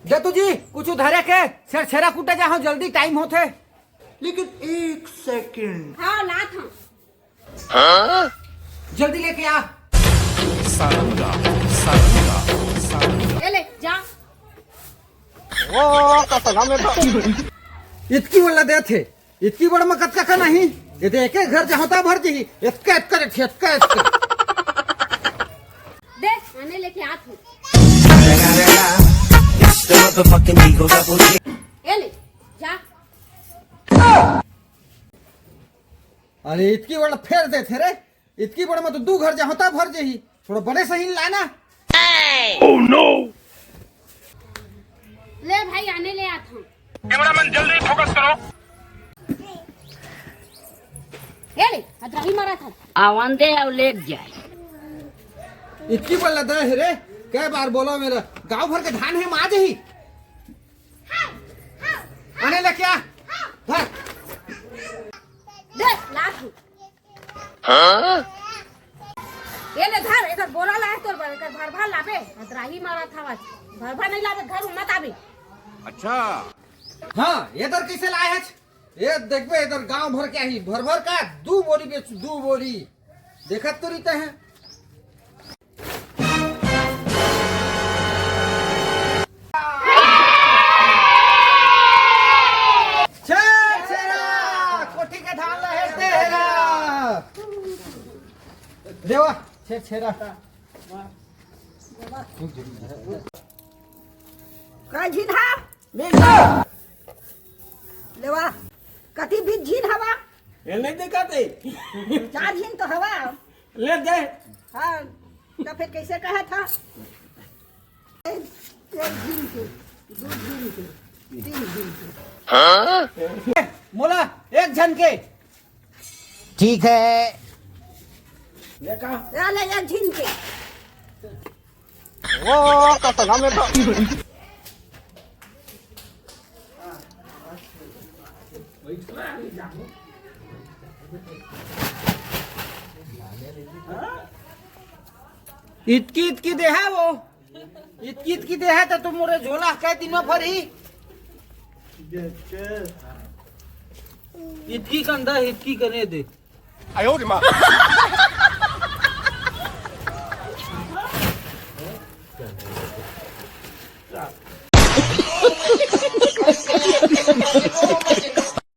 जतू जी कुछ उधारे के सर छेरा कूटा जाओ जल्दी टाइम होते। लेकिन एक सेकंड। हाँ लात हूँ। जल्दी लेके आ। सारंगा सारंगा सारंगा ये ले जा। इतकी बोला दे थे इतकी बड़ मकत का नहीं ये तो एक घर जहोता भर जी इतका इतका इतका इतका दे आने लेके आत हूँ। ये ले जा। अरे इतकी बड़ा फेर दे थे रे इतकी बड़ा मत दू घर जहोता भर जी थोड़ा बड़े सही लाना। ले भाई आने ले आत हूँ। कैमरामैन जल्दी फोकस करो। ये ले हदराही मारा था। आवन दे और ले जाए। इतकी बड़ा दे है रे कई बार बोलो मेरा गांव भर के धान है माज ही आने ले क्या धर। दे लात हूँ। ये ले धर इधर बोला ला तोर भर भर लाबे हदराही मारा था भर भर नहीं लाबे घर मत आबे। अच्छा हाँ इधर कैसे लाए है ये देखबे इधर गांव भर क्या ही भर भर का दू बोरी बेच दू बोरी देखत तो रहते हैं। कोठी के धान लहेटे हेरा देवा छे छेरा का झीन हा लेवा कथी भी झीन हवा ये नहीं दिखाते चार झीन तो हवा ले दे। हाँ तो फिर कैसे कहा था एक झीन के दो झीन के तीन झीन के मोला एक झन के ठीक है ये कहा ले एक झीन के वो कतना में तो इतकी इतकी दे है वो इतकी दे है तो तुम मोरे झोला कई दिनों भर ही इतकी कंधा इतकी करने दे। आयो रे माँ।